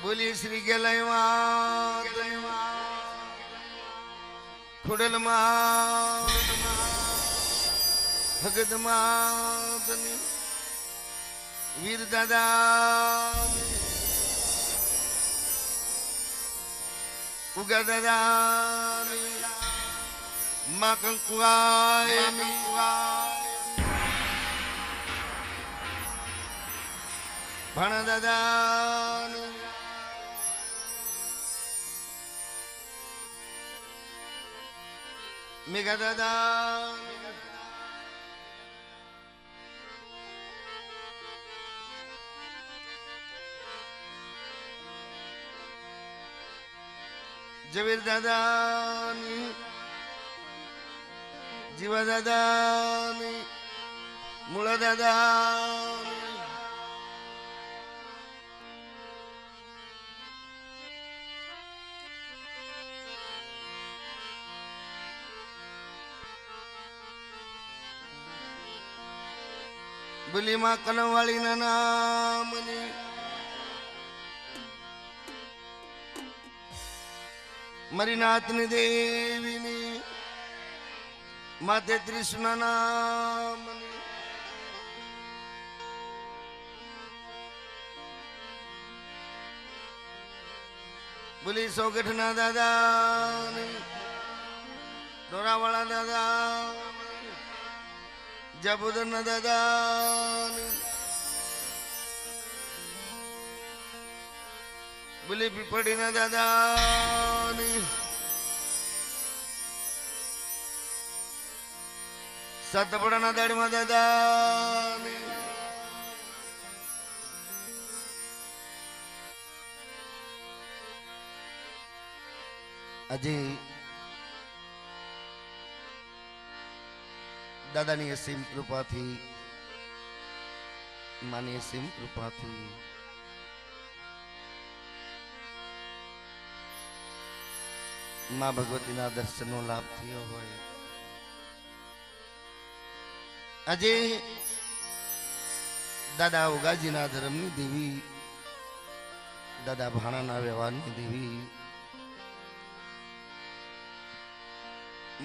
बोली श्री गेलय मात खुडल मात भगत मात वीर दादा उगा दादा माँ कंकुआय भण दादा मेघा दादा जवीर दादा जीवा दादा मुळा दादा बोली माँ कनवाली ना नामनी मरीनाथनी देवीनी माते त्रिष्णा नामनी बोली सौगठना दादा दोरावाला दादा जबुदन दादा बोली पिपड़ीना दादा सतपड़ना दाड़ीमा दादा अजय दादानी असीम कृपा थी मानी असीम कृपा थी मां भगवती ना दर्शनो लाभ थयो होय अजे दादा उगाजी ना धर्मनी देवी दादा भाणा ना व्यवहारनी देवी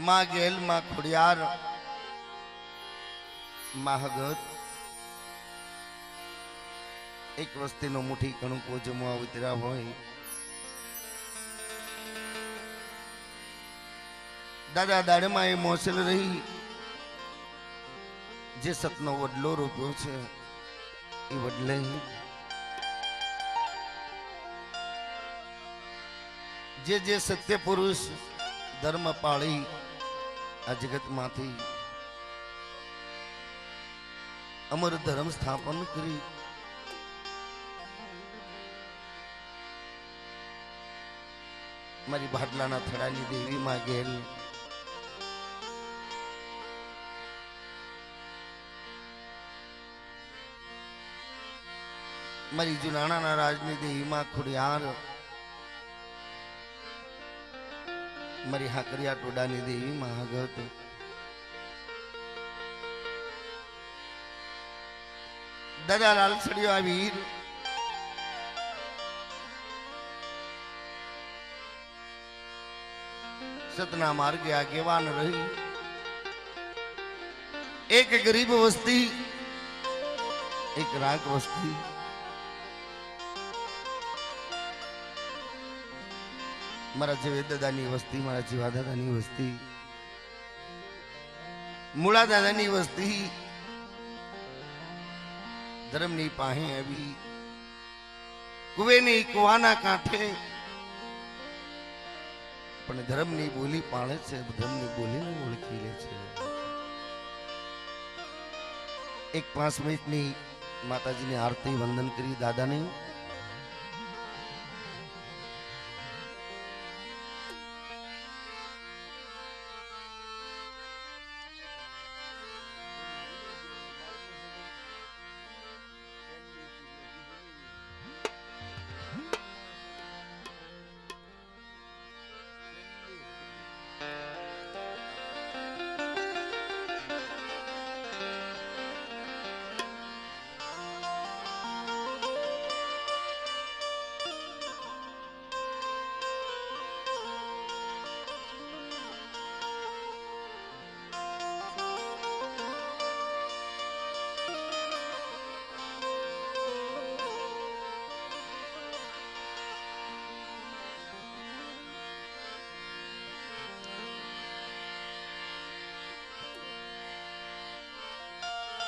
मां गेल मां खुड़ियार महागत एक वस्ती नो मुठी कणु को जमवा उतरा होय दादा दाड़े में ए मोसेल रही जे सतनो वडलो रूप्यो छे ए वडले जे सत्य पुरुष धर्म पाળી आ जगत माथी अमर धर्म स्थापन करी मारी भाटलाना थड़ानी देवी मां गेल मारी जुनाना ना राजनी देवी मां खुड़ियार मारी हाकरिया टोडानी देवी महागत दादा लाल सड़ियो वीर सतना मार्ग आगेवान रही एक गरीब वस्ती एक राग वस्ती मारा जीवे दादानी वस्ती मारा जीवा दादानी वस्ती मुळा दादानी वस्ती धर्मनी पाहे अभी कुवेनी कुवाना कांठे पण धर्मनी बोली पाळे छे धर्मनी बोलीने ओळखी લે છે एक 5 મિનિટની માતાજીની આરતી વંદન કરી દાદાને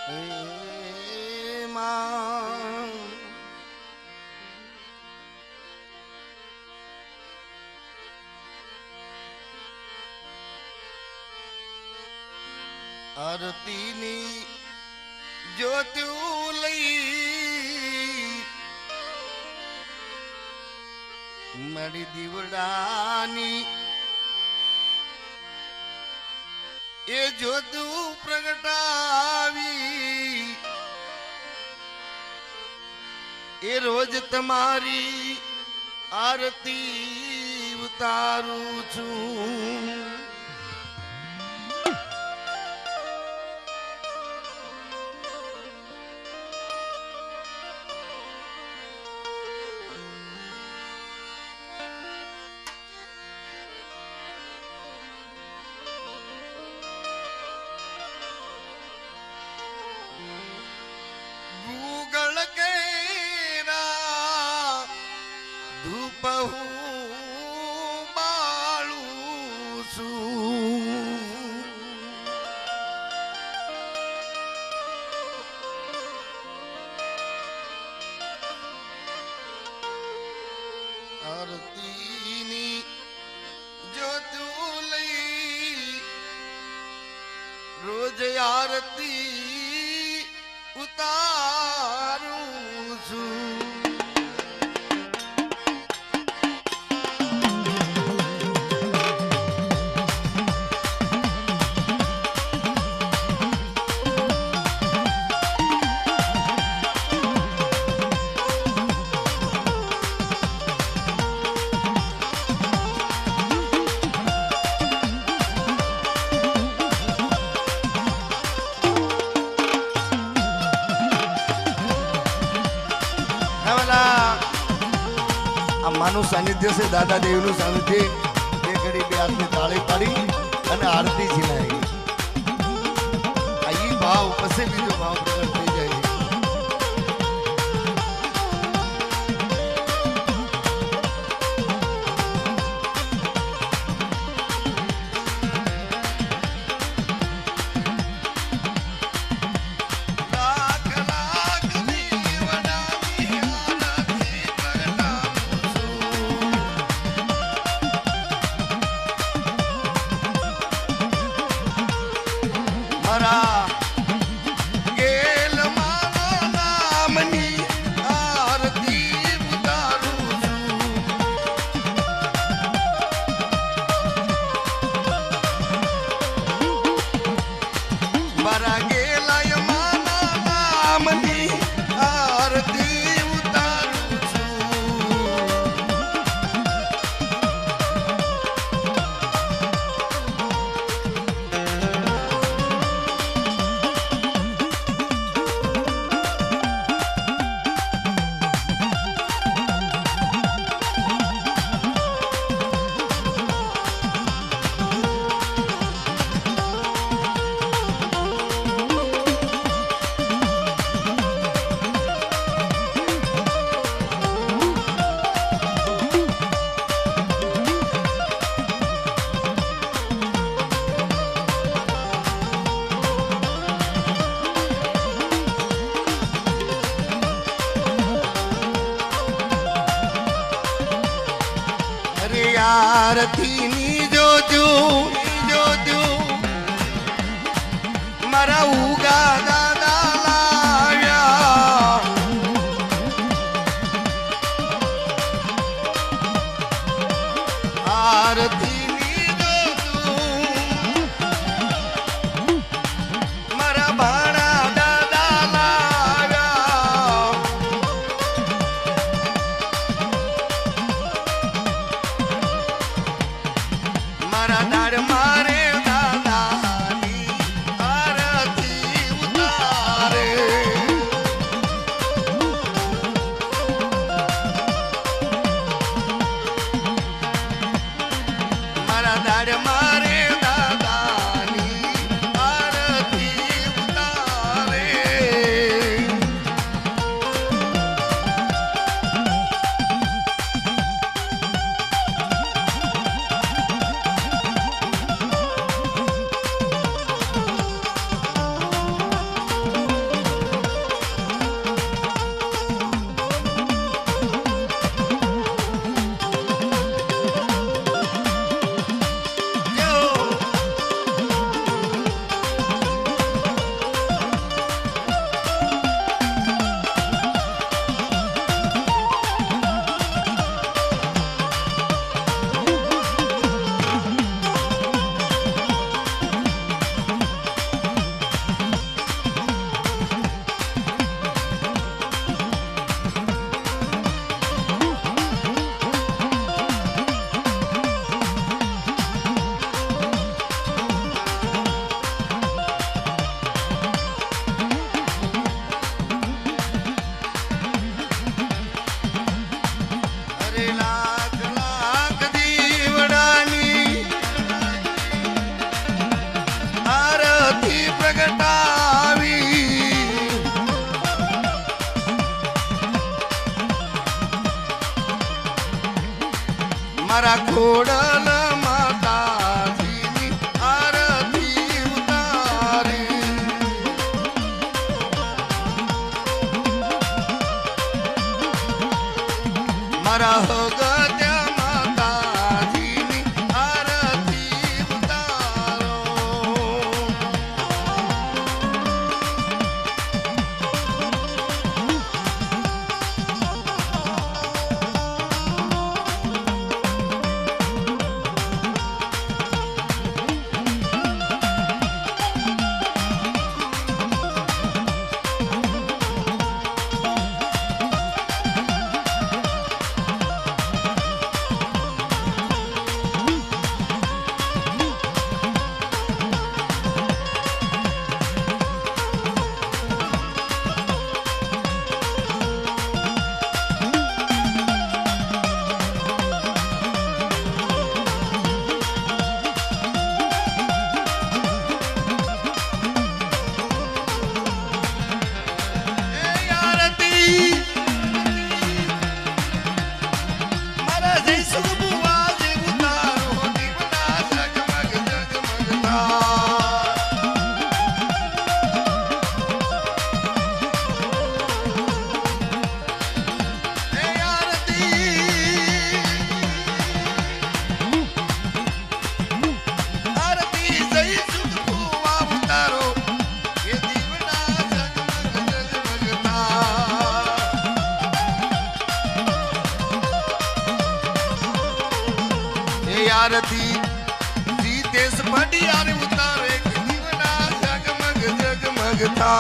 એ માં આરતીની જ્યોતું લઈ મારી દીવડાની એ જ્યોતું પ્રગટાવી એ રોજ તમારી આરતી ઉતારું છું. આરતીની જ્યોતું લઈ રોજ આરતી ઉતારું છું. આ માનું સાનિધ્ય છે, દાદા દેવનું સાનિધ્ય. બે ઘડી બે હાથની તાળી પાડી અને આરતી ઝીલાઈ. આ ઈ ભાવ પછી બીજો ભાવ પ્રગટ થઈ જાય છે. આરતીની જોજો મારા ઉગા દાદા લાવ્યા. આરતીની જોજો મારા ભાણા દાદા લાવ્યા. મારા દાડ મારે દાદાની આરતી ઉતાર. મારા ખોડલ માતાજીની આરતી ઉતારી મારા હગત્ય માતાજીની આરતી ઉતારો आरती जीतेश पटियार उतारे के जीवना जगमग जगमग था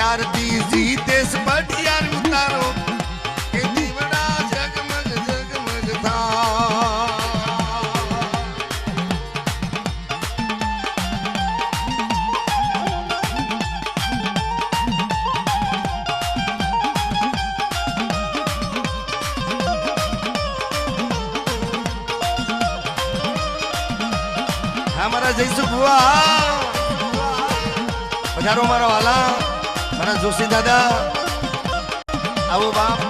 आरती जीतेश पटियार उतारो के जीवना जगमग जगमग था हमारा जयसु बुआ पधारो मारा वाला मारा जोशी दादा आओ बाप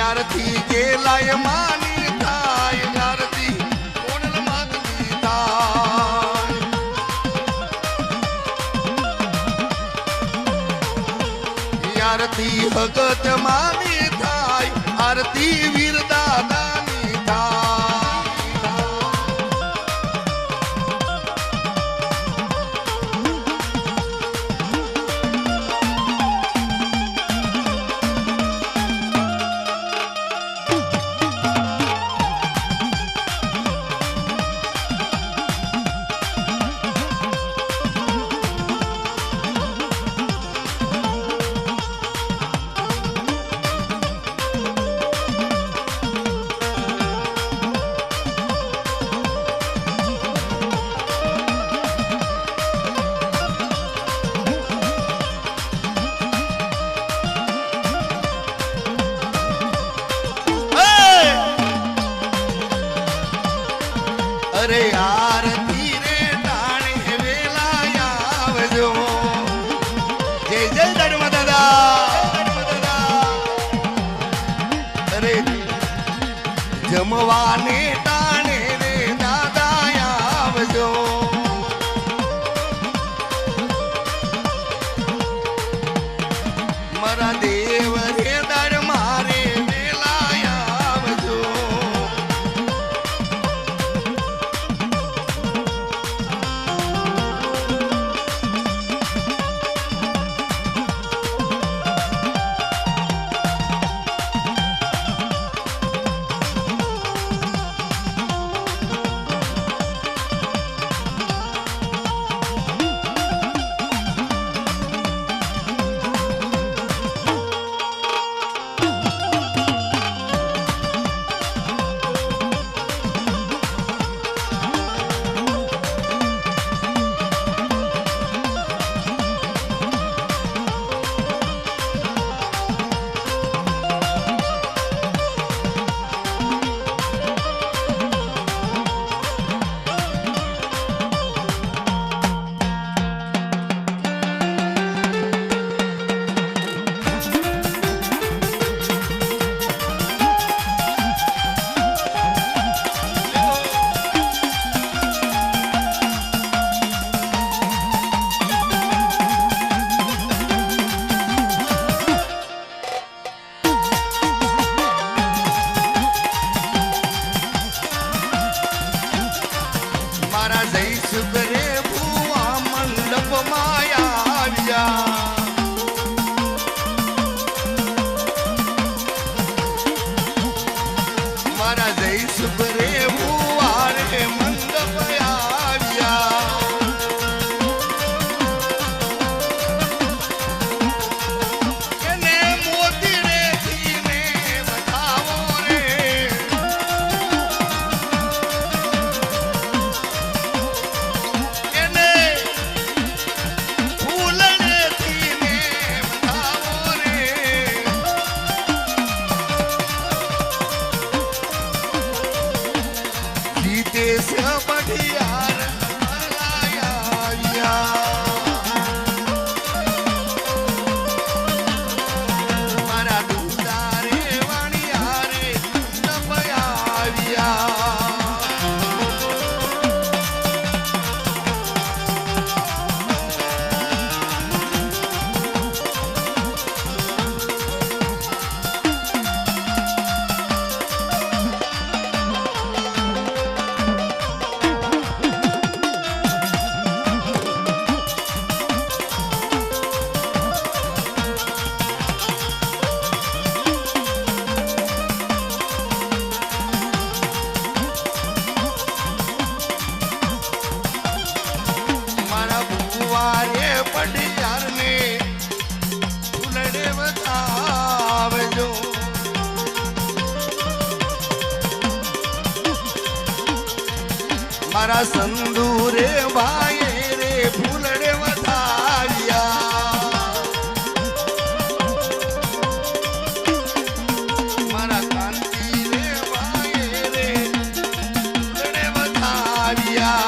आरती के लाय मानी थाय आरती कोणल मागनी थाय आरती भगत मानी थाय आरती वीर दादानी थाय અરે આરતી રે ટાણે વેલા આવજો. જય જય ધર્મ દાદા. અરે જમવાને ટાણે રે દાદા આવજો. મારા દેવ રે દર મારે વેલા આવજો. મારા જઈશું રે ભુવા મંડપ માયા આવ્યા. મારા જઈશું રે ભુવા રે મંડપ આવ્યા. એને મોતી રે થઈને બતાવો રે. એને ફૂલને થઈને બતાવો રે. જીતેશ પઢિયાર આવ્યા. મારા દુસરા રે વાણિયા રે મંડપ આવ્યા. મારા ભુવા રે પઢિયારને ફૂલડે બતાવજો. મારા સંધુ રે ભાઈ રે ફૂલડે બતાવ્યા. મારા કાંતિ રે ભાઈ રે ફૂલડે બતાવ્યા.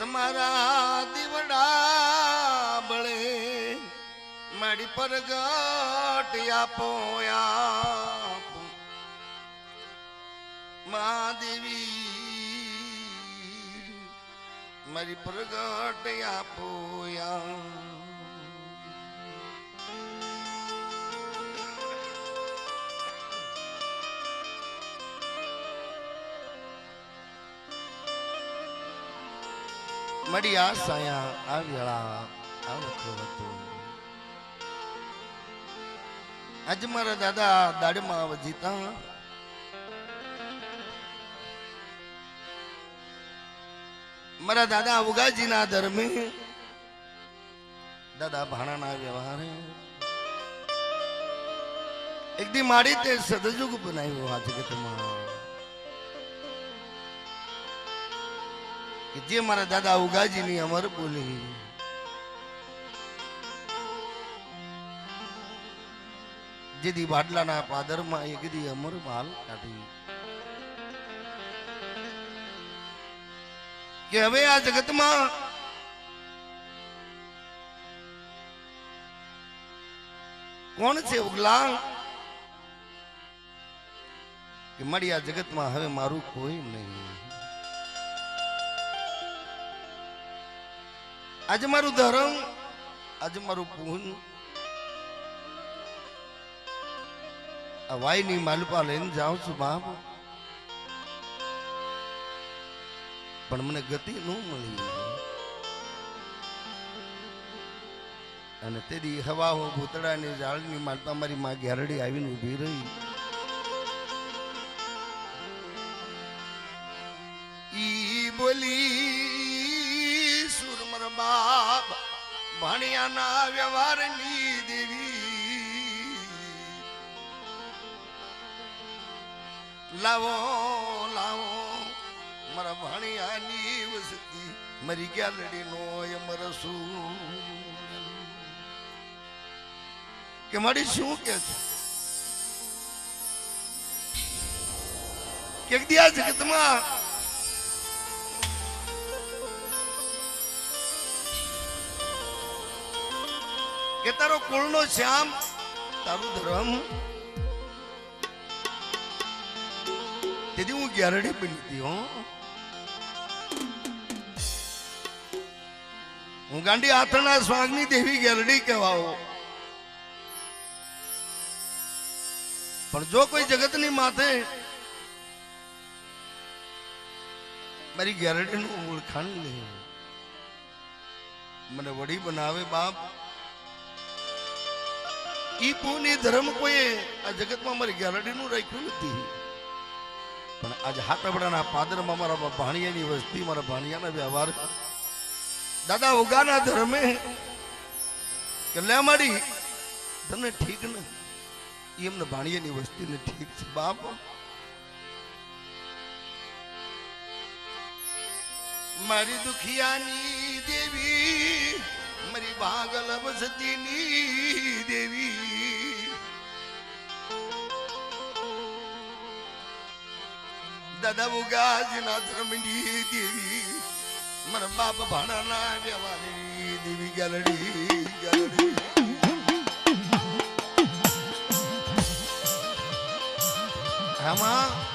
તમારા દીવડા બળે મારી પરગટ આપો આપો મહાદેવી મારી પ્રગટ આપો મળી આ સાયા આ વેળા આ વખત આજ મારા દાદા દાડમાં વજીતા મારા દાદા ઉગાજીના ધર્મે દાદા ભાણાના વ્યવહારે એક દી મારી તે સદયુગ બનાવ્યો આ જગતમાં કે જે મારા દાદા ઉગાજીની અમર બોલી જેદી બાટલાના પાદરમાં એક દી અમર માલ કાઢી કે હવે આ જગતમાં કોણ છે ઉગલા કે મારી આ જગતમાં હવે મારું કોઈ નહીં આજે મારું ધર્મ આજે મારું પૂન આ વાયની માલપા લઈને જાઉં છું બાપ પણ મને ગતિ ન મળી અને તેદી હવા હો ભૂતડાની જાળની માલપા મારી માં ઘેરડી આવીને ઊભી રહી ઈ બોલી સુરમર બાપ ભાણિયાના વ્યવહારની દેવી લાવો લાવો મારા ભાણિયાની વસતી મરી ગયા લડીનો અમરસું કે મારી શું કે છે કે આ જગતમાં કે તારો કુળનો શ્યામ તારું ધર્મ તેથી હું ગ્યારડી બની હતી હું ગાંડી આથણા સ્વાગની દેવી ગ્યારડી કહેવાઓ પણ જો કોઈ જગતની માથે મારી ગ્યારડીનું ઓળખાણ લે મને વડી બનાવે બાપ ઈ પૂની ધર્મ કોઈ આ જગતમાં મારી ગ્યારડીનું રાખ્યું નથી પણ આજે હાથબડાના પાદરમાં મારા ભાણિયાની વસ્તી મારા ભાણિયાના વ્યવહાર દાદા ઉગાના ધર્મે કે લે મારી તને ઠીક ને એમને ભાણિયાની વસ્તીને ઠીક છે બાપ મારી દુખિયાની દેવી મારી ભાગલ વસતીની દેવી દાદા ઉગાજના ધર્મની દેવી મારા બાપ ભાણાના વ્યવહારની દેવી ગલડી ગલડી આમાં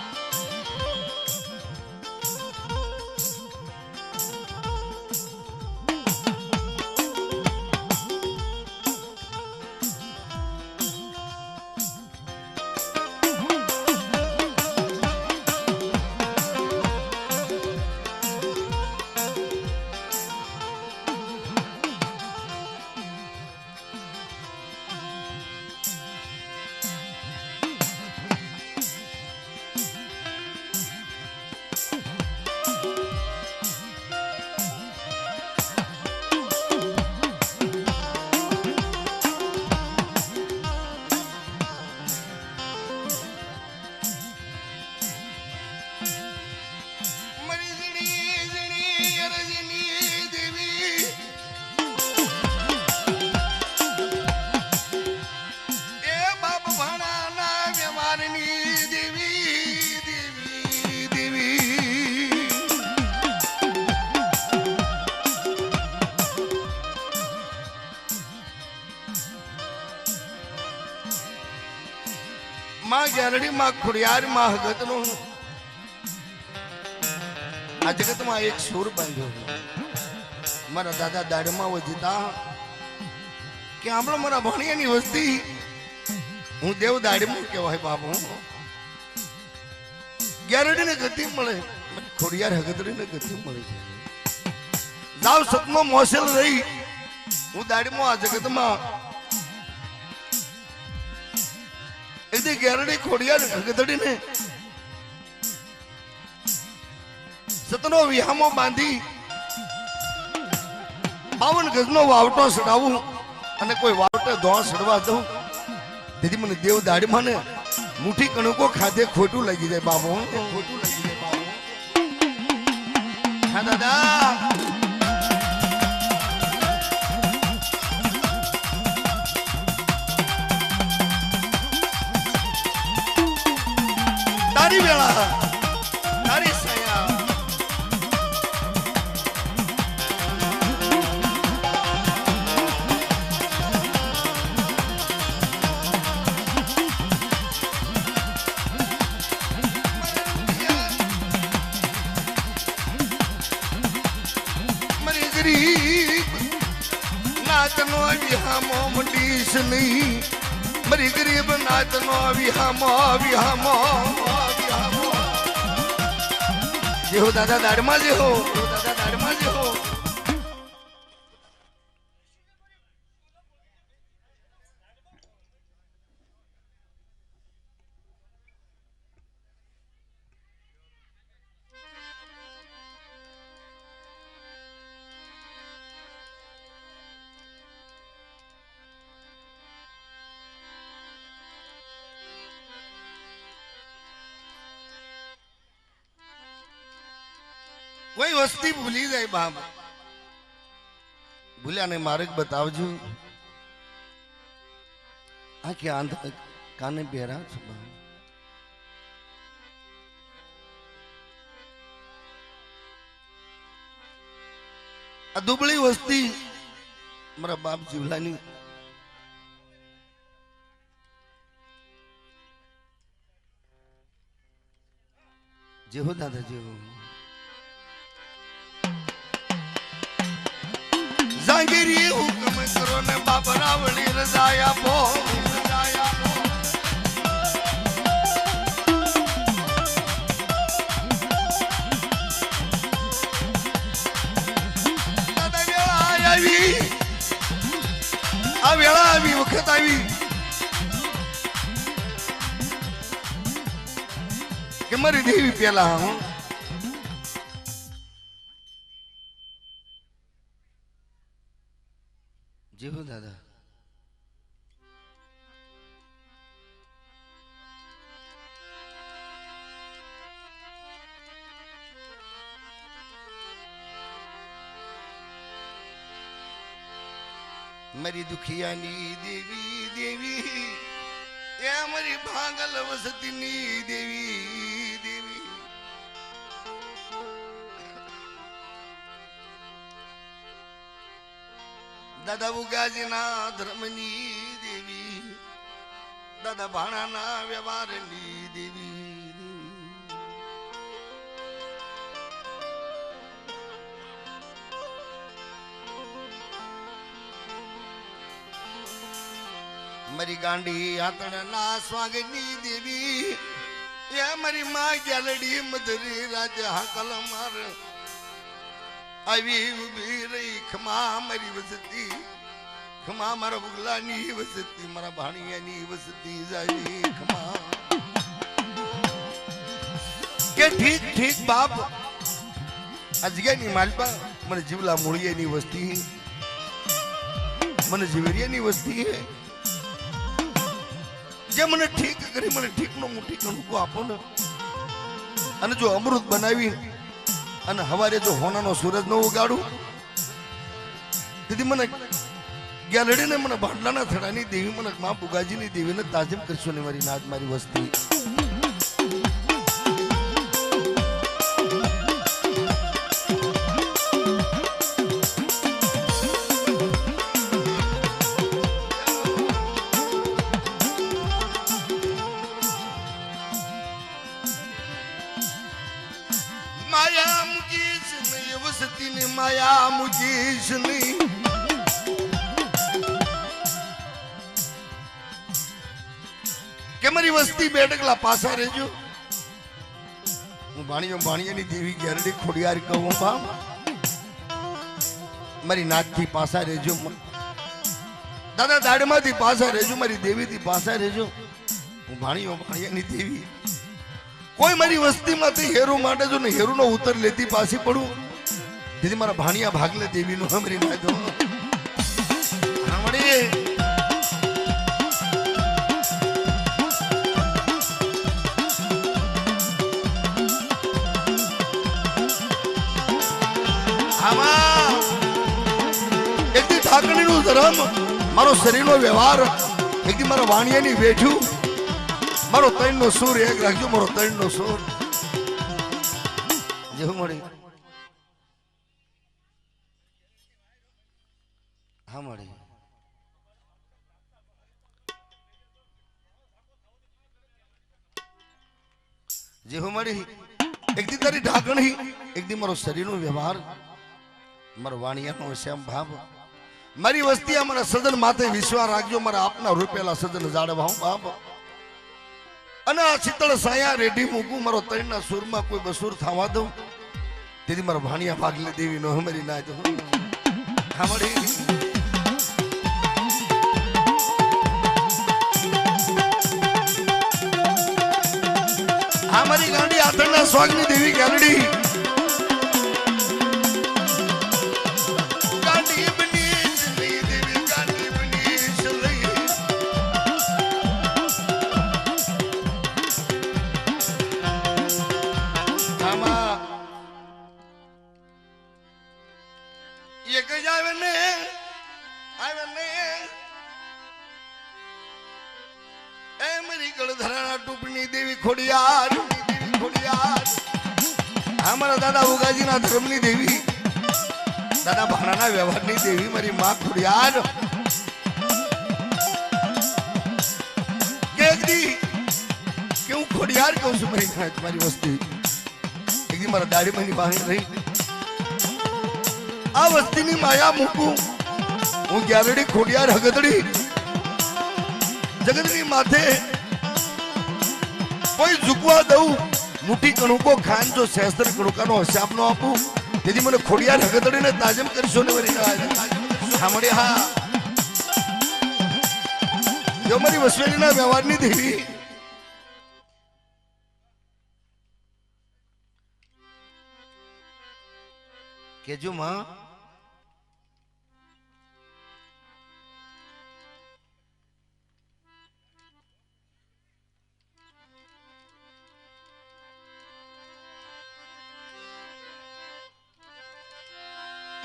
ગેરડી માં ખુડિયાર માં હગત નો આ જગત માં એક સુર બાંધ્યો મારા દાદા દાડમાં વજીતા કે આપણો મારા ભણિયાની વસ્તી હું દેવ દાડમાં કહેવાય બાપુ ગેરડી ને ગતિ મળે ખોડિયાર હગતડી ને ગતિ મળે છે જાવ સતનો મોસેલ રહી હું દાડમાં આ જગતમાં એથી ગેરડી ખોડિયાર હગતડી ને સતનો વિહામો બાંધી 52 ગજનો વાવટો સડાવું અને કોઈ વાવટે ધોણ સડવા દઉં તેથી મને દેવ દાડીમાં ને મુઠ્ઠી કણકો ખાધે ખોટું લાગી જાય બાબુ ખોટું લાગી જાય બાબુ હા દાદા તારી વેળા તારી સયા નાચનો વિહામો મંડીશ નહીં મરી ગરીબ નાચનો વિહામો વિહામો જેહો દાદા દાડમાં જેહો દાદા દાડમાં જેહો કોઈ વસ્તી ભૂલી જાય બાપ ભૂલ્યા ને માર્ગ બતાવજો આ કે આંધ કાને પહેરા છો આ દુબળી વસ્તી મારા બાપ જીવલાની જેવો દાદા જેવો જાંગીરી હુકમ કરો ને બાપ રાવણી રજાયા પો આ વેળા આવી વખત આવી કે મારી દેવી પેલા હું જેવો દાદા મારી દુખિયાની દેવી દેવી એ મારી ભાગલ વસતીની દેવી દેવી દાદા ઉગાજીના ધર્મની દેવી દાદા ભાણાના વ્યવહારની દેવી મારી ગાંડી આતણના સ્વાગની દેવી એ મારી માં ગેલડી મધરી રાજા હાકલ માર આવી ઉભી રહી ખમા મારી વસતી ખમા મારા બુગલાની વસતી મારા ભાણિયાની વસતી જાય ખમા કે ઠીક ઠીક બાપ આ જગ્યાની માલપા મને જીવલા મૂળિયાની વસ્તી મને જીવરિયાની વસ્તી હે જે મને ઠીક કરી મને ઠીકનો મુઠ્ઠી કણકો આપો ને અને જો અમૃત બનાવી અને હવારે જો હોનાનો સૂરજ ન ઉગાડું તેથી મને ગેલડીને મને ભાંડલાના થડાની દેવી મને મા બુગાજીની દેવીને તાજીમ કરશો ને મારી નાદ મારી વસ્તી માયા મુજીશની કે મારી વસ્તી બેટકલા પાસા રહેજો હું ભાણિયાની દેવી ગેરડી ખોડિયાર કહું બાપ મારી નાથથી પાસા રહેજો દાદા દાડમાંથી પાસા રહેજો મારી દેવીથી પાસા રહેજો હું ભાણિયાની દેવી કોઈ મારી વસ્તીમાંથી હેરુ માટે જો ને હેરુનો ઉત્તર લેતી પાછી પડું જેથી મારા ભાણિયા ભાગલે દેવીનું હમરી ના દો હમણી આમાં એકથી ઠાકણીનું ધર્મ મારો શરીરનો વ્યવહાર એકથી મારા વાણિયાની વેઠું મારો તૈણનો સૂર એક રાખજો મારો તૈણનો સૂર જેવું મળી હા મળી જેવું મળી એકદી તારી ઢાકણી એકદી મારો શરીરનો વ્યવહાર મારો વાણિયાનો શ્યામ ભાવ મારી વસ્તી અમારા સદન માથે વિશ્વાસ રાખજો મારા આપના રૂપેલા સદન જાળવા હું બાપ અને આ શીતળ સાયા રેડી મૂકું મારો તૈણના સુરમાં કોઈ બસુર થવા દઉં તેથી મારા ભાણિયા ભાગલે દેવી નો હમરી ના દઉં સાંભળી મારી ગાંડી આથણના સ્વાગની દેવી ગાંડી हमारा दादा उगाजी ना धर्मनी देवी दादा भाना व्यवहारनी देवी मारी मां खुड़ियार क्यों खुड़ियार क्यों से मरी खाए तुम्हारी वस्ती एक दिन मारा दाढ़ी महीनी बाहर रही आ वस्ती नी माया मुकू हूँ ग्यारड़ी खुड़ियार हगदड़ी जगत नी माथे कोई झुकवा दऊ मुठी कणुको खान जो सहस्त्र कणुकानो हिसाब नो आपू यदि મને ખોડિયાર હગદડીને તાજમ કરશો ને વરી સાંભળે હા જો મારી વસવેલીના વ્યવહારની દેવી કેજો માં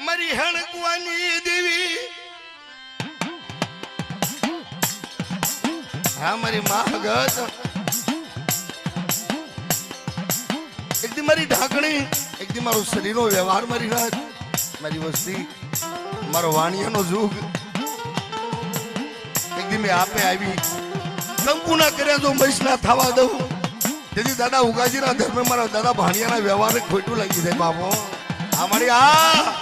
मरी हणकुआनी देवी हाँ मरी माँ भगत एक दिन मारी ढाकणी एक दिन मारो शरीर नो व्यवहार मारी रात मारी वस्ती मारो वाणिया नो जुग एक दिन मैं आपे आई कंकु ना करे तो मैस ना थावा दऊ यदि दादा उगाजी ना धर्म मारा दादा भाणिया ना व्यवहार खोटू लगी जाए बाबो हमारी आ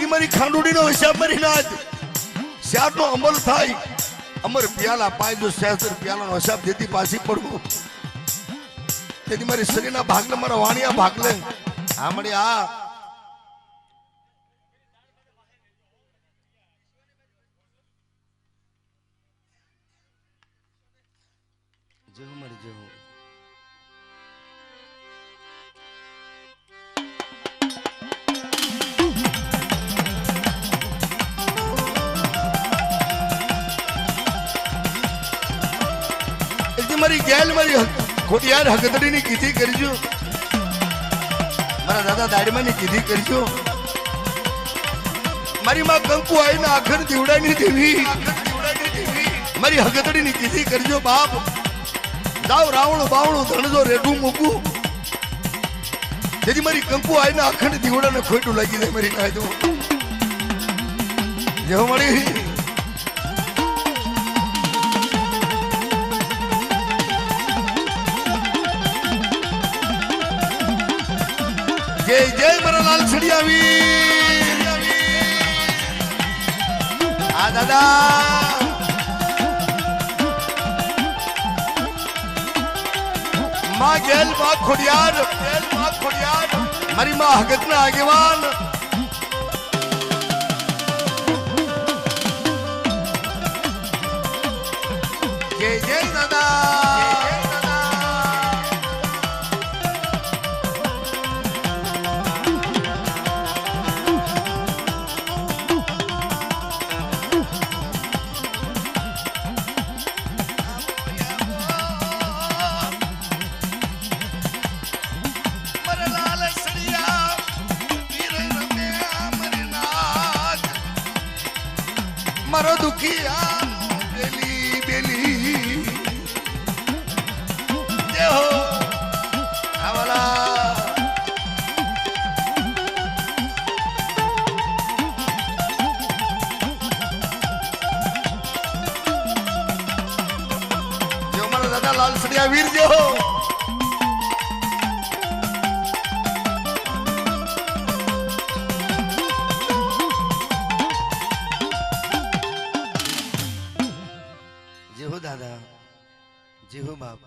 मारी खांडूडी नो हिसाब मारी नाथ श्यार नो अमल थाई अमर प्याला पाए जो सहस्त्र प्याला नो हिसाब देती पासी पड़ू तेदी मारी शरीर ना भागले मारा वाणिया भागले हाँ मड़ी आ जो मरी जो મારી ગેલ મારી ખોડિયાર હગદડીની કીધી કરજો મારા દાદા દાડીમાંની કીધી કરજો મારી માં કંકુ આઈને આખર દીવડાની દેવી મારી હગદડીની કીધી કરજો બાપ જાવ રાવણું બાવણું ધણજો રેડું મૂકું જેથી મારી કંકુ આઈને આખર દીવડાને ખોટું લાગી જાય મારી નાય દો જેવો મળી जय जय मारा लाल छड़िया वीर आ दादा माँ गेल माँ खोडियार मारी माँ हगत ना आगेवान जय जय दादा मारो दुखिया बेली बेली जय हो आवाला जो मारा दादा लाल सड़िया वीर जो हो दादा जी हो बाप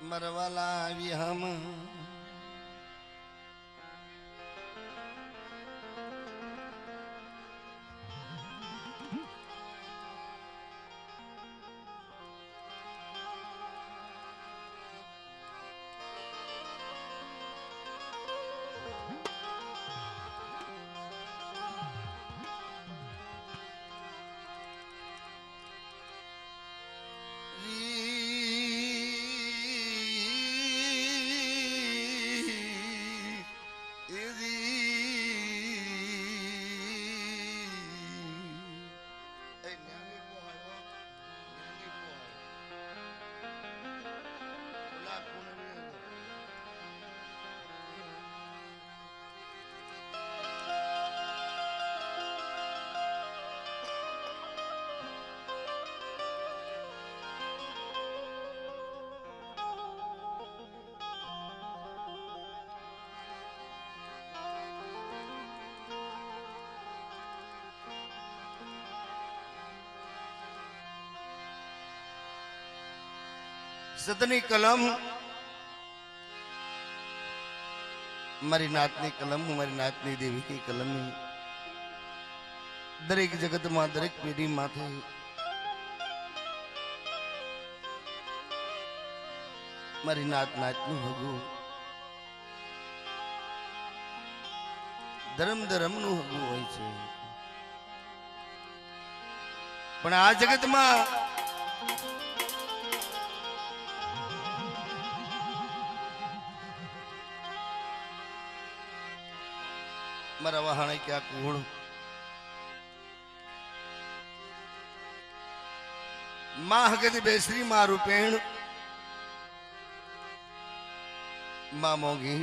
मरवाला भी हम सतनी कलम मारी नातनी कलम मारी नातनी देवी की कलम दरेक जगत में दरेक पीढ़ी माथे मारी नात नातनी हगु धर्म धर्म नु हगु होय छे पण आ जगत में मारा वहाने क्या कूड़ माँ हगती बेसरी माँ रूपेण माँ मोगी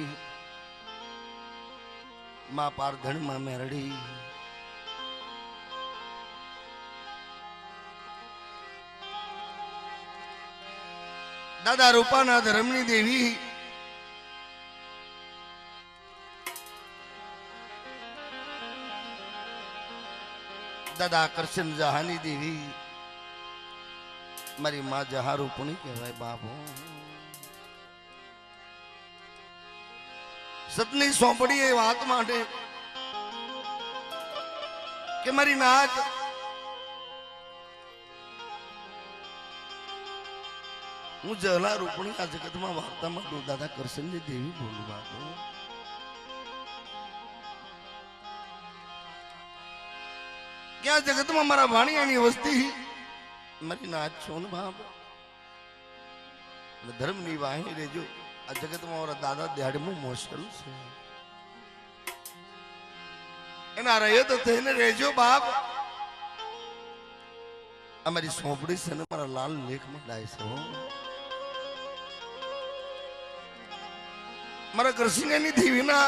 माँ पारधन माँ मेरड़ी दादा रूपाना धर्मनी देवी दादा कृष्ण जहानी देवी मारी माँ जहा रूपणी कहवाय बापो सतनी सोंपड़ी ए वात माटे के मारी नात हूँ जला रूपणी आ जगत में वार्ता में दादा कृष्ण देवी बोलू बापो क्या जगत में मारा भाणियानी वस्ती मरी नाथ छोन बाप धर्म नी वाही रेजो आ जगत में मारा दादा दिहाड़ में मोशरू से एना रहे तो थेने रेजो बाप हमारी सोपड़ी से ने मारा लाल लेख में लाए से हो मारा कृष्ण ने थी ना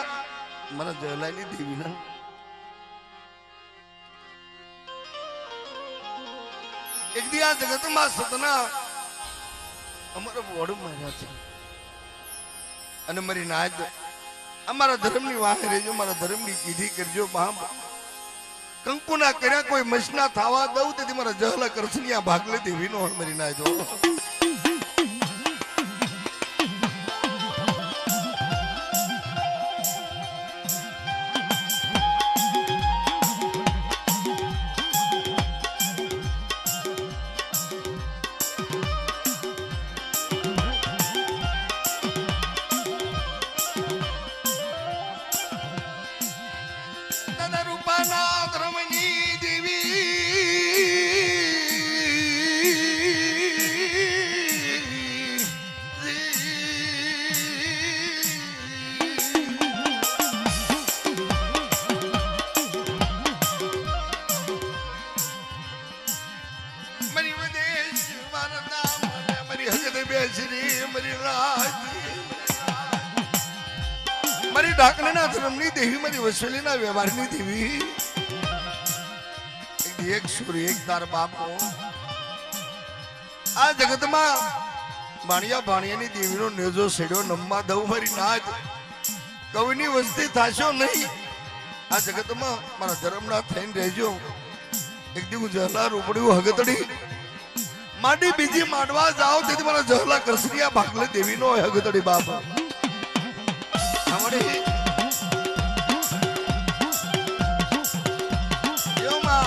मारा जयला नहीं थी ना एक दिया जगत में सतना अमर वोड़ मार्या छे अने मरी नाज अमारा धर्म नी वाहे रेजो मारा धर्म नी कीधी करजो बाप कंकु ना कर्या कोई मसना थावा दऊ तेथी मारा जहला करसनिया भागले देवी नो मरी नाज मरी ढाकना धर्मनी देवी मरी वसुली ना व्यवहारनी देवी एक सूर्य एक तार बाप हो आ जगत में भाणिया भाणिया नी देवी नो नेजो सेडो नम्मा दऊ मरी नाच कविनी वस्ती थाशो नहीं आ जगत में मारा धर्मना थईन रहेजो एक दी जहला रूपड़ी हगतड़ी माटी बीजी माडवा जाओ तेथी मारा जहला कृष्णिया भागले देवी नो हगतड़ी बाप हमारे यो मां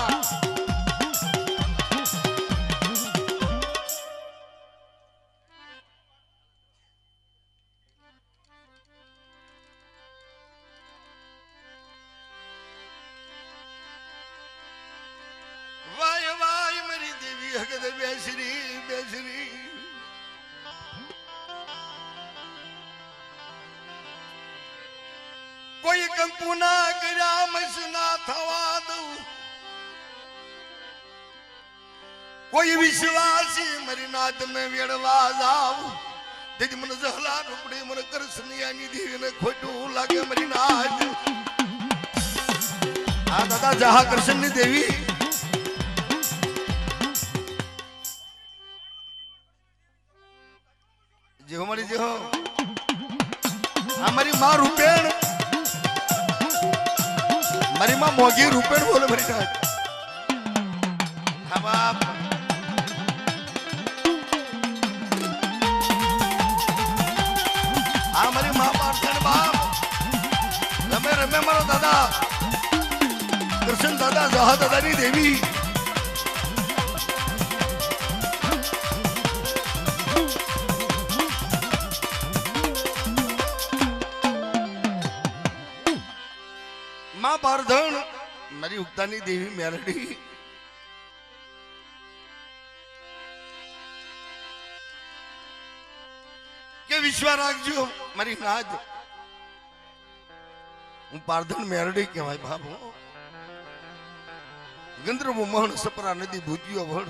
वाय वाय मेरी देवी हगत बेसरी बेसरी कोई कंकु ना कर्या मसना थवा दऊ कोई विश्वासी मरी नाथ में वेड़वा जाऊ तेज मन जहला रूपड़ी मन कृष्णिया नी देवी ने खोटू लागे मरी नाथ आ दादा जहा कृष्ण नी देवी जो हमारी जो हमारी मां रूपेण मरी मां मोगी रूपेण बोले मरी नाथ हाँ बाप हाँ मरी मां पार्थन बाप रमे रमे मारो दादा कृष्ण दादा जहा दादा नी देवी मां पार्थन मरी उक्तानी देवी मेरडी के विश्वा राखजो मरी नाथ हूँ पार्थन मेरडी कहवाय बाप गंधर्व मोहन सपरा नदी भूजियो वड़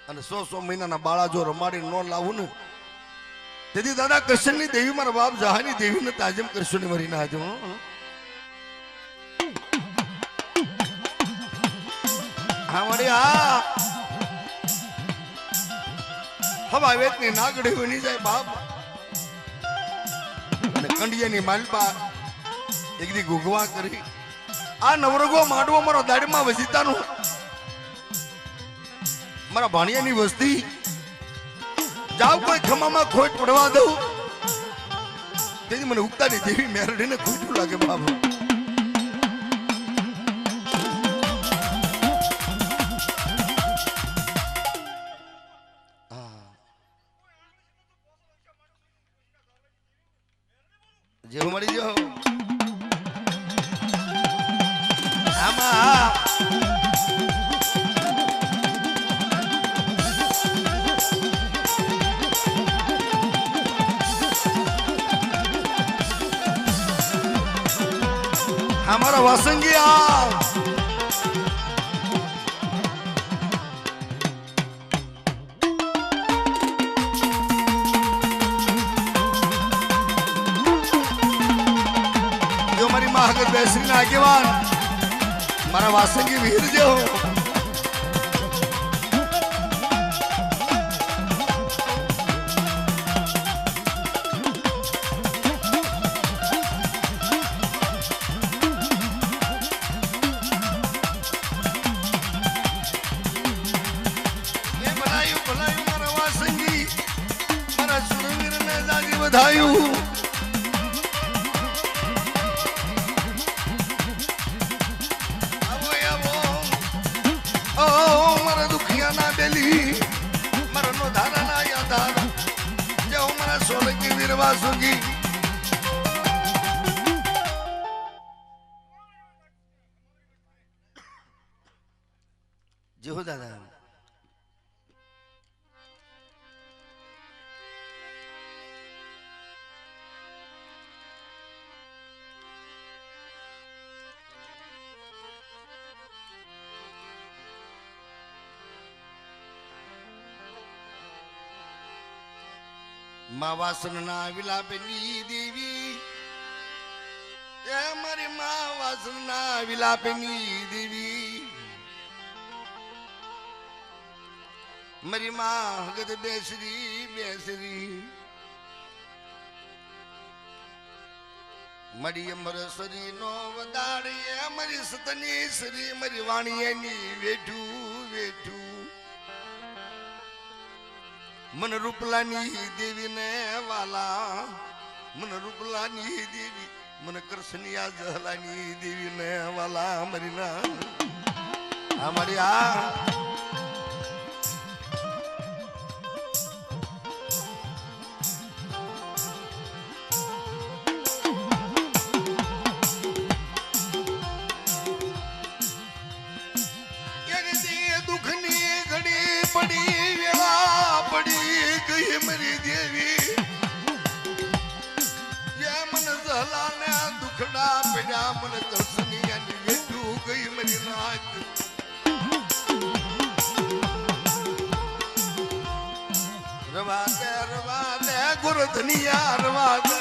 અને 100 મહિનાના બાળા જો રમાડી નો લાવું ને તેથી દાદા કૃષ્ણની દેવી મારા બાપ જહાની દેવીને તાજમ કરશો ને મરી ના જો હા વળી હા હવા વેતની નાગડી બની જાય બાપ અને કંડિયાની માલપા એક દી ગુગવા કરી આ નવરગો માંડવો મારો દાડીમાં વસીતાનું मारा भाणिया नी वस्ती जाओ कोई खमा में खोट पड़वा दो तेजी मने उगता नी देवी मेरडी ने खोटू लागे बाबू जो हमारी जो आमा हमारा वासंगिया जो हमारी महागत वैश्री ना आगेवान मारा वासंगी वीर जो बधायूं ओ मरा दुखिया ना बेली मरा नो धारा ना यादार जो मरा सोल की वीरवासुगी जी हो दादा माँ वासन ना विलापिनी देवी ये हमारी माँ वासन ना विलापिनी देवी मरी माँ गद बेसरी बेसरी मरी अमरसरी नो वदाड़ी मरी सतनी सरी मरी वाणी नी वेठू वेठू मन रूपलानी देवी ने वाला मन रूपलानी देवी मन कृष्णिया जहलानी देवी ने वाला हमारी ना हमारी दुखनी घड़ी पड़ी वेला पड़ी गई मेरी देवी ये मन जलाने दुखड़ा पड़ा मन दर्शनिया वेटू गई मेरी नाच रवा दे गुरधनिया रवा दे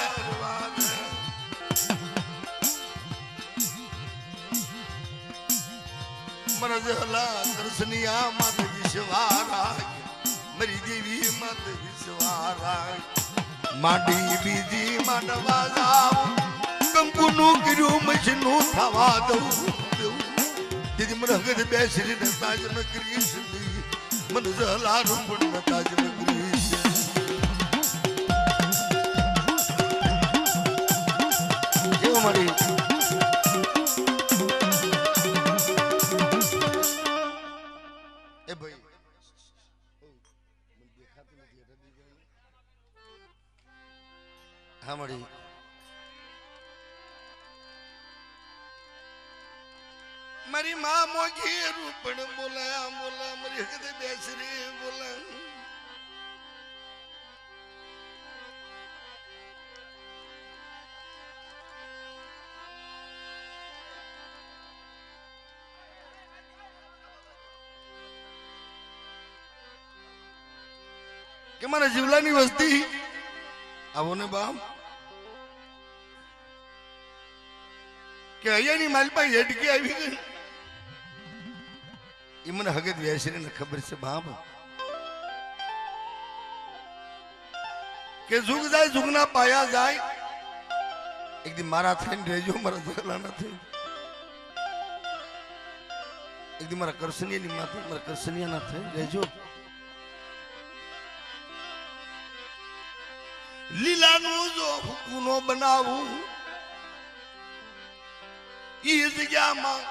मन जला दर्शनिया मत विश्वारा मेरी देवी मत विश्वारा माडी बीजी माडवा जाओ कंकुनु किरू मशनु थवा दो दीदी मन हगद बेसरी न ताज न क्रीश मन जला रूपन न ताज न क्रीश जो मरी ए भाई हमारी मरी माँ मोगी रूपण बोला बोला मरी हकद बेसरी बोला કે મારા જીવલાની વસ્તી આવો ને બાપ કે અહીંયાની માલપાઈ હેડકી આવી ગઈ એ મને હગત વ્યાસરીને ખબર છે બાપ કે જુગ જાય જુગના પાયા જાય એક દી મારા થઈને રહેજો મારા જગલા નથી એક દી મારા કરસનિયાની માથે મારા કરસનિયા ના થઈ રહેજો લીલાનું જો હુકુનો બનાવું ઈ જગ્યામાં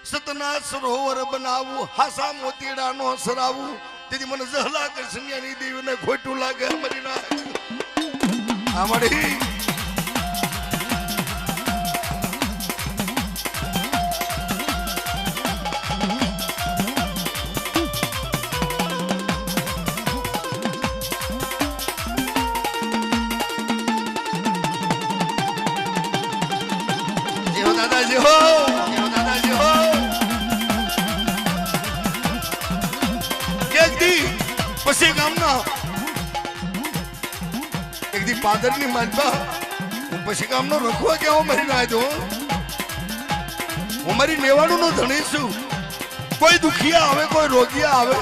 સતના સરોવર બનાવું હાસા મોતીડાનો સરાવું તેથી મને જહલા કૃષ્ણની દેવીને ખોટું લાગે અમારી ના અમારી પાદરની માલપા હું પછી કામનો રખવો કેવો મરી ના દો હું મારી નેવાણું નો ધણી છું કોઈ દુખિયા આવે કોઈ રોગિયા આવે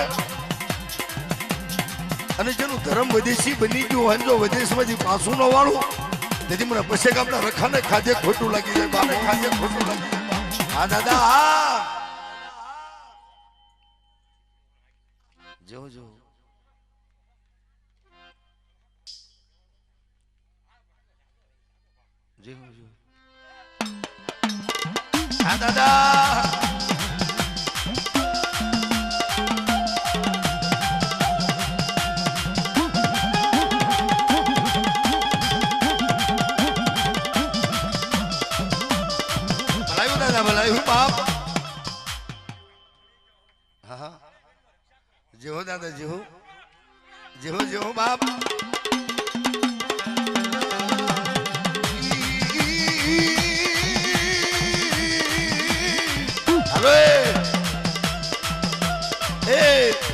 અને જેનું ધર્મ વિદેશી બની ગયું હોય જો વિદેશમાંથી પાછું ન વાળું તેથી મને પછી કામના રખાને ખાધે ખોટું લાગી જાય બાને ખાધે ખોટું લાગી જાય હા દાદા હા જો જો જી હજુ હા દાદા ભલાયું બાપ હા જેવો દાદા જેવો જેવો જેવો બાપ હાલો એ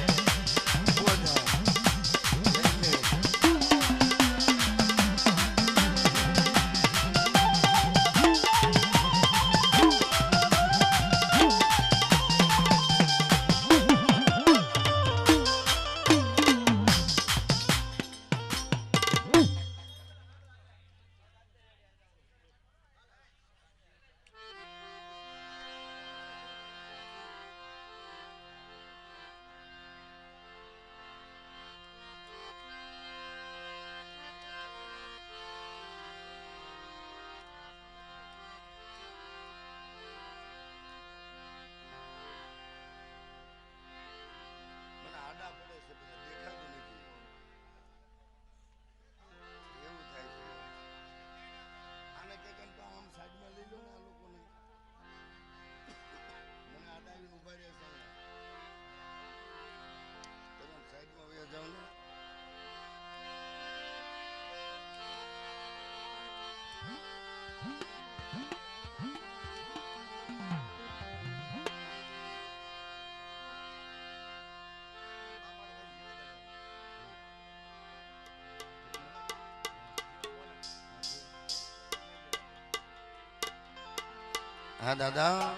હા દાદા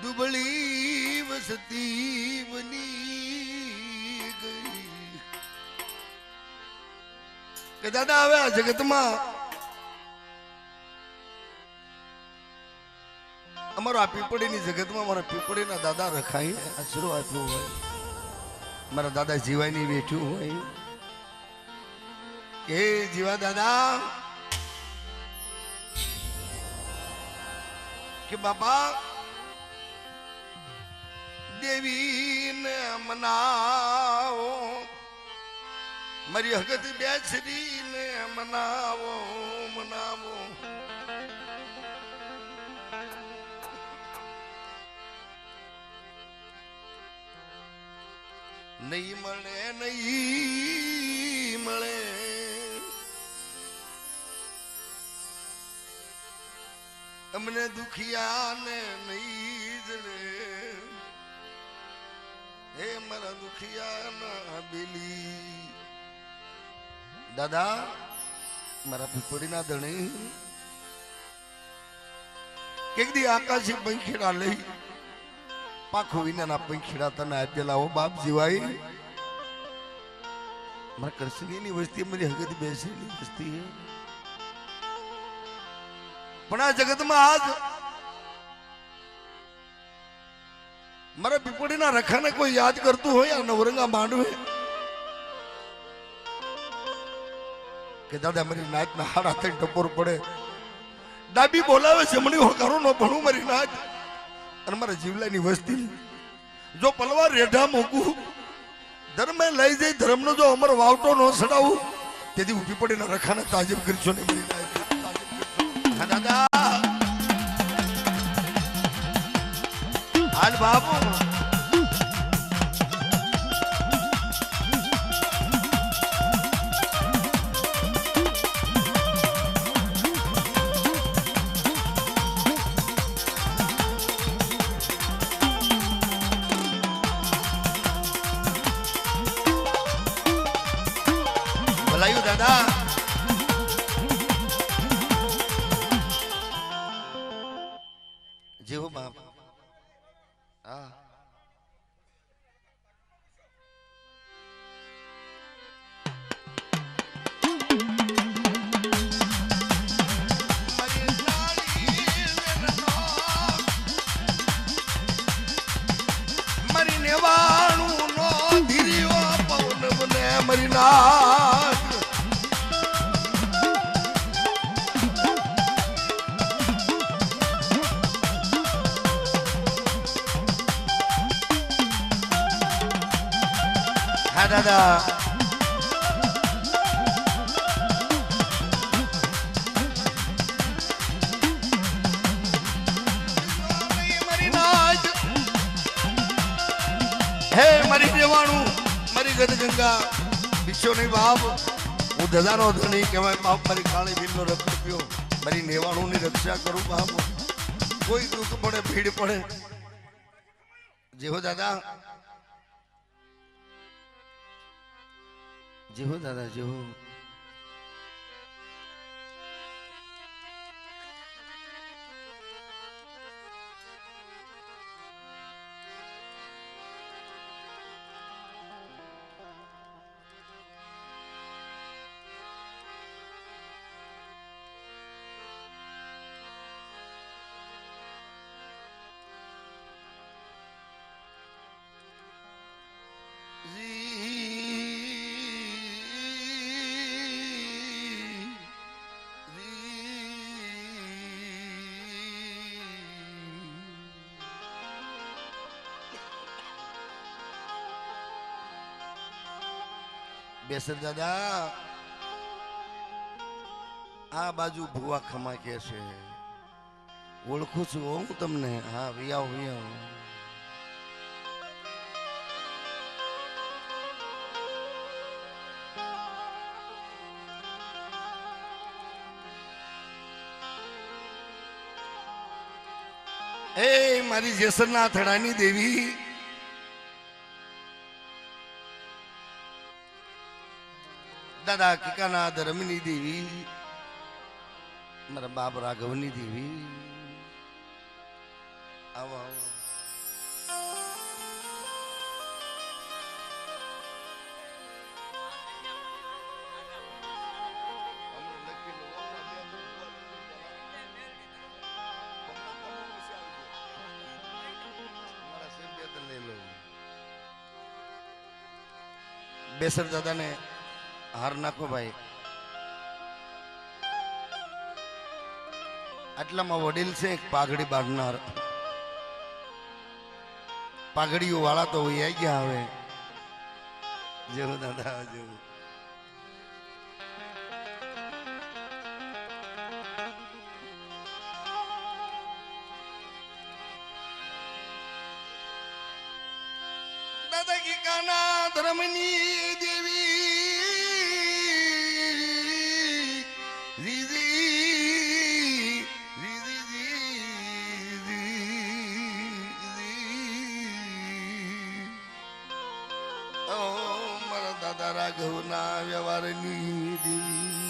દુબળી વસતી બની ગઈ કે દાદા હવે આ જગતમાં અમારો આ પીપળીની જગતમાં મારા પીપળીના દાદા રખાય આશરો આપ્યો હોય મારા દાદા જીવાયની બેઠ્યું હોય એ જીવા દાદા કે બાપા દેવીને મનાવો મારી હગત બેસરીને મનાવો મનાવો નહીં મળે નહીં મળે અમને દુખિયાને નહીં જડે હે મારા દુખિયાના બેલી દાદા મારા પીપળીના ધણી એક દી આકાશી પંખીડા લઈ પાખો વિનાના પંખીડા તને આપેલા હો બાપ જીવાય મારા કરસનીની વસ્તી મારી હગત બેસેલી વસ્તી પણ આ જગતમાં આજ મારા પીપળીના રખાને કોઈ યાદ કરતું હોય આ નવરંગા માંડવે કે દાદા મારી નાચ ના હાડા થઈ ટપોર પડે ડાબી બોલાવે જમણી હોકારો નો ભણું મારી નાચ અને મારા જીવલાની વસ્તી જો પલવાર રેઢા મૂકું ધર્મે લઈ જઈ ધર્મનો જો અમર વાવટો ન સડાવું તેથી હું પીપળીના રખાને તાજીબ કરશો ને મારી નાચ દાદા હાલ બાપુ જેવો બાપ હા મારી નેવાણું નો ધીરીઓ પવન બને મારી નાથ હા દાદા હે મારી દેવાણું મારી ગદગંગા વિશ્વની બાપ હું દદાનો ધણી કહેવાય બાપ મારી કાળી ભીલનો રક્ત પીયો મારી નેવાણુંની રક્ષા કરું બાપ કોઈ દુઃખ પડે ભીડ પડે જેવો દાદા જેવો બેસર દાદા આ બાજુ ભુવા ખમા કે છે ઓળખું છું હું તમને હા વિયાવ એ મારી જેસરના થડાની દેવી દાદા કિકાના ધર્મની દેવી મારા બાપ રાઘવની દેવી આવો બેસર દાદાને હાર નાખો ભાઈ આટલામાં વડીલ છે એક પાઘડી બાંધનાર પાઘડીઓ વાળા તો આવી ગયા હવે જેવું દાદા જેવું દાદા કિકાના ધર્મની રાઘવના વ્યવહારની દેવી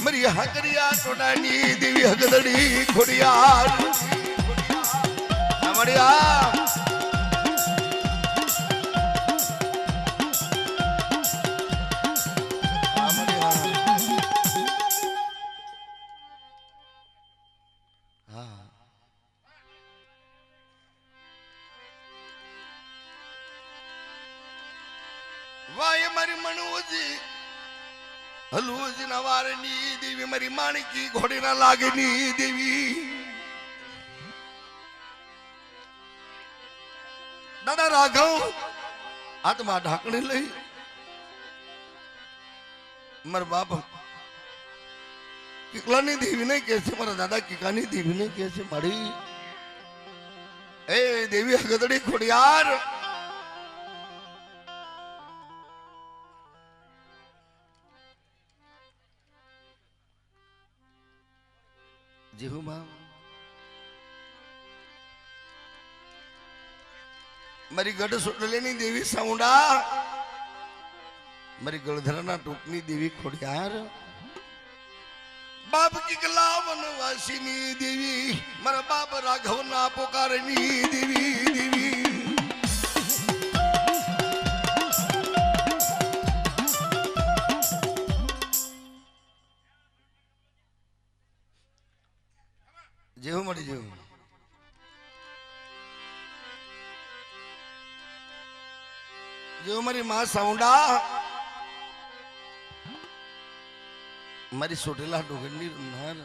मरी हकरिया टोडानी देवी हगदड़ी खोड़ियार मरिया वाय मरी मनोजी हलूज नवारनी देवी मरी माणकी घोड़ी ना लागनी देवी दादा राघव आत्मा ढाकने लई मर बाप किकलानी देवी ने कैसे मरा दादा किकानी देवी ने कैसे मरी ए देवी हगदड़ी खोड़ियार जेहू मां मरी गढ़ सुटलेनी देवी साउंडा मरी गलधरना टोकनी देवी खोड़ियार बाप की कला वनवासिनी देवी मरा बाप राघव ना पुकारनी देवी देवी जेहू मरी जेहू जो मरी मां साउंडा मरी सोटेला डोगरनी नर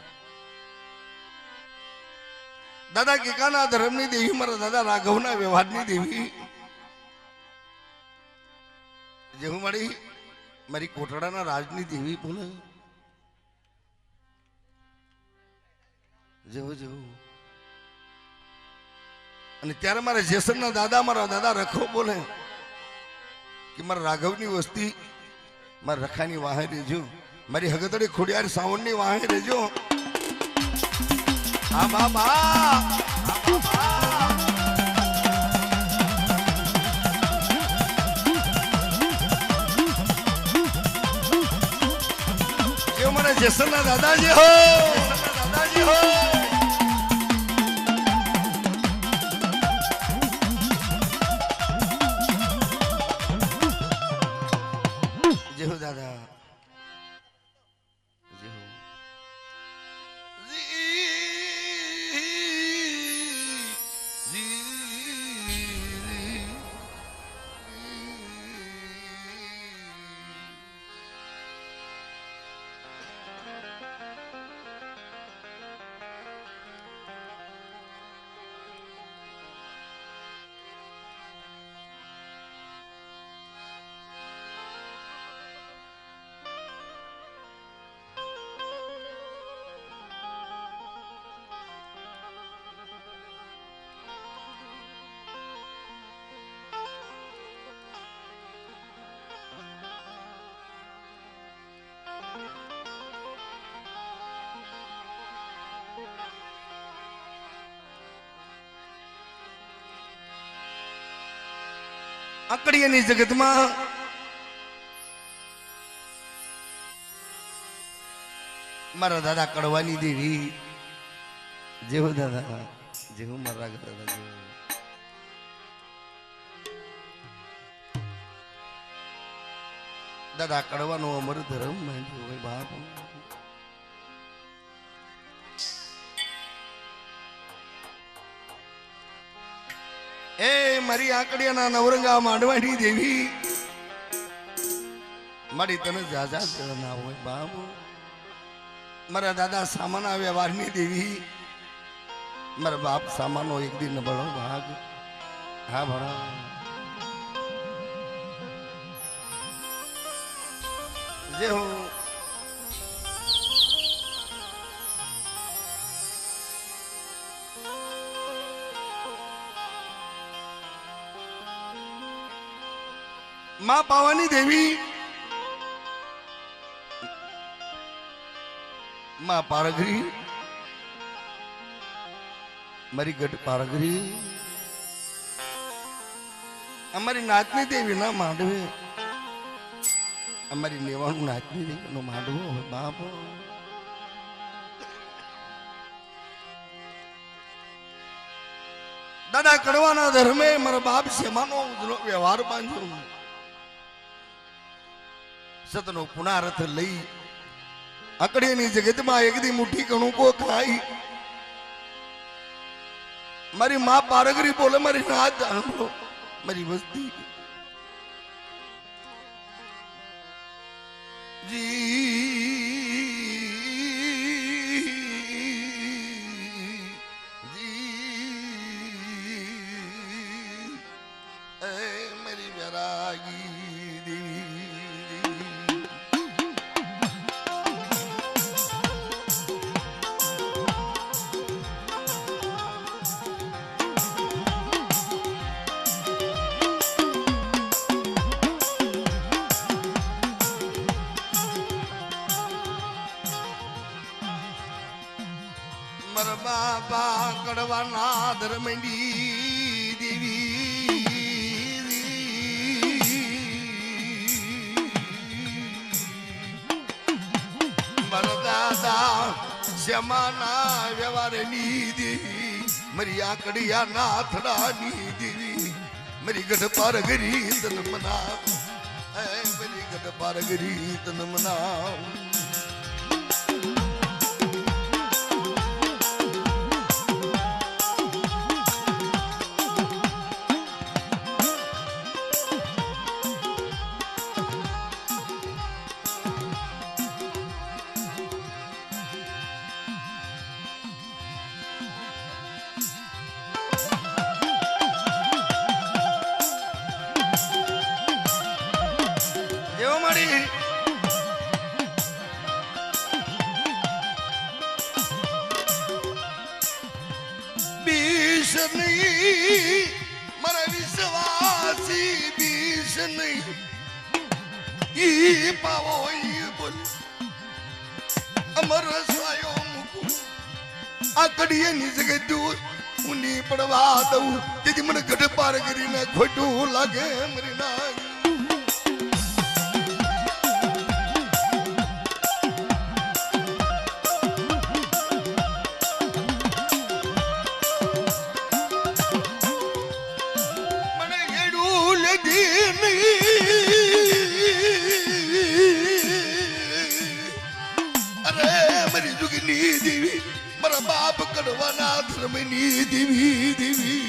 दादा किकाना धर्मनी देवी मरा दादा राघवना व्यवहारनी देवी जेहू मरी मरी कोटड़ाना राजनी देवी बोले जेहू जेहू અને ત્યારે મારા જેસનના દાદા મારા દાદા રખો બોલે કે મારા રાઘવની વસ્તી મારા રખાની વાહે રેજો મારી હગદડી ખોડિયાર સાવણની વાહે રેજો આ બાબા જે મારા જેસનના દાદાજી હો દાદાજી હો दादा આકડીયાની જગતમાં મારા દાદા કડવાની દેવી જેવો દાદા જેવું મારા દાદા જેવું દાદા કડવાનો અમર ધર્મ માંડ્યો હોય બાપ ए मरी आकड़िया ना नवरंगा मांडवानी देवी मरी तने जाजा ना हो बाबू मरा दादा सामाना व्यवहारनी देवी मरा बाप सामानो एक दिन बड़ो भाग हाँ बड़ा जे हो मां पावानी देवी मां पारगरी मरी गट पारगरी अमरी नाचनी देवी ना मांडवे अमरी नेवाणु नाचनी देवी नो मांडवो बाप દાદા કડવાના ધર્મે મારા બાપ શેમાનો વ્યવહાર બાંધ્યો સતનો પુનારથ લઈ અકડીની જગતમાં એકદી મુઠ્ઠી કણુકો ખાઈ મારી માં પારગરી બોલે મારી નાત સાંભળો મારી વસ્તી मेरी वैरागी देवी मर बाबा कड़वाना धर्मंडी देवी मर दादा श्यामाना व्यवहाરની દેવી મારી આકડિયા નાથડાની દેવી મારી ગઢ પાર ગરી તન મના મારી ગઢ પાર ગરી તન મના बीस नहीं मरा विश्वासी बीस नहीं ई पावो ई बोल अमर सायो मुकु आकड़िए ની જગ્યાએ દૂર ઉની પડવા દઉં તેથી મને ગઢ પાર કરીને ખોટું લાગે મરી ના देवी मरा बाप कड़वाना धर्मनी देवी देवी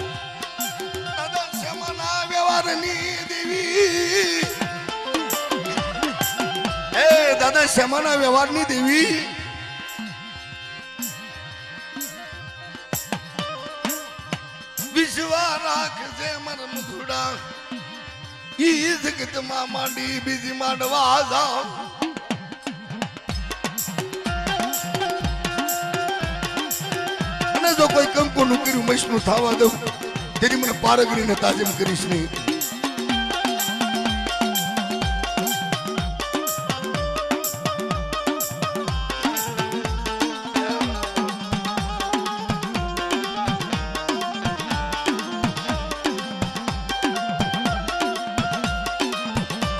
दादा श्यामाना व्यवहाરની દેવી દાદા શ્યામાના વ્યવહારની દેવી વિશ્વા રાખજે મર મુખડા ઈ જગતમાં માંડી બીજી માંડવા જાઓ અને જો કોઈ કંકોનું કર્યું મૈસનું થવા દઉં તેની મને પારગરીને તાજમ કરીશ નહીં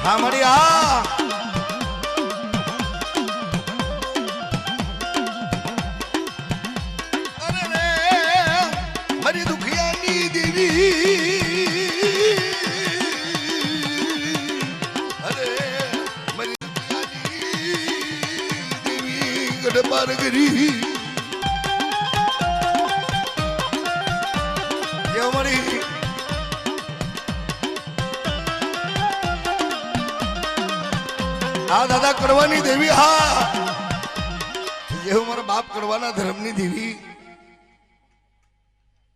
हाँ मरी हाँ अरे रे मरी दुखियानी देवी अरे मरी दुखियानी देवी गढ़ पार गरी ये मरी हाँ दादा कड़वानी देवी हाँ जेहू मारा बाप कड़वाना धर्मनी देवी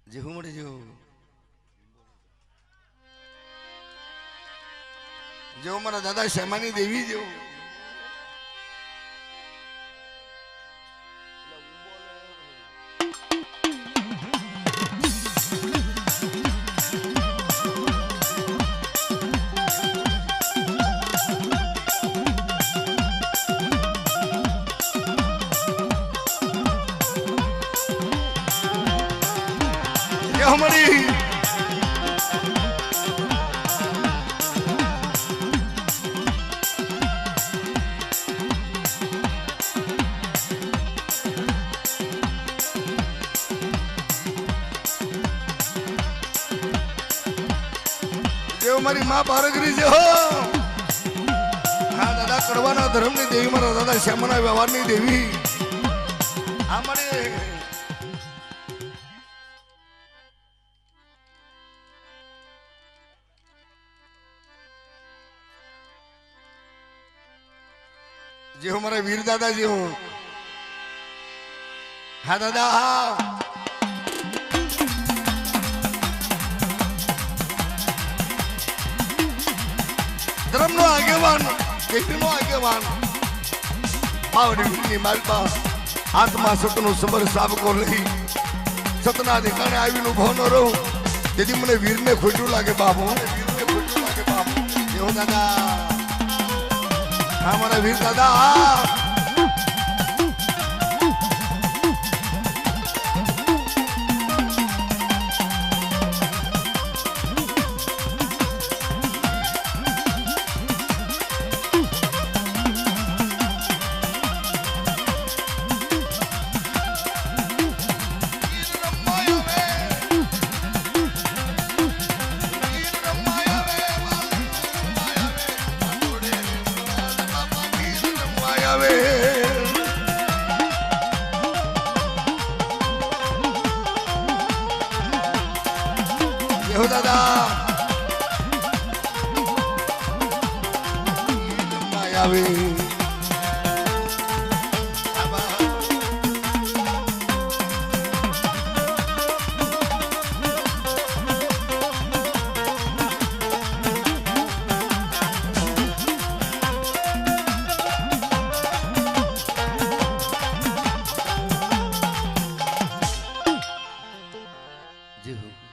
जेहू मरे जेहू मारा दादा श्यामानी देवी जेहू हमारी देव मारी माँ बारगरी जे हो हाँ दादा कड़वाना धर्म ની દેવી મારા દાદા શ્યામના વ્યવહારની દેવી આ મારી જે હું મારા વીર દાદાજી હું હા દાદા હા ધર્મનો આગેવાન દેશનો આગેવાન બાવડી માલપા હાથમાં સતનો સમર સાબકો લઈ સતના ઠેકાણે આવીને ઉભો ન રહું તેથી મને વીરને ખોટું લાગે બાપુ વીરને ખોટું લાગે બાપુ એવો દાદા હા મારા વીર દાદા हो दादा मायावी जी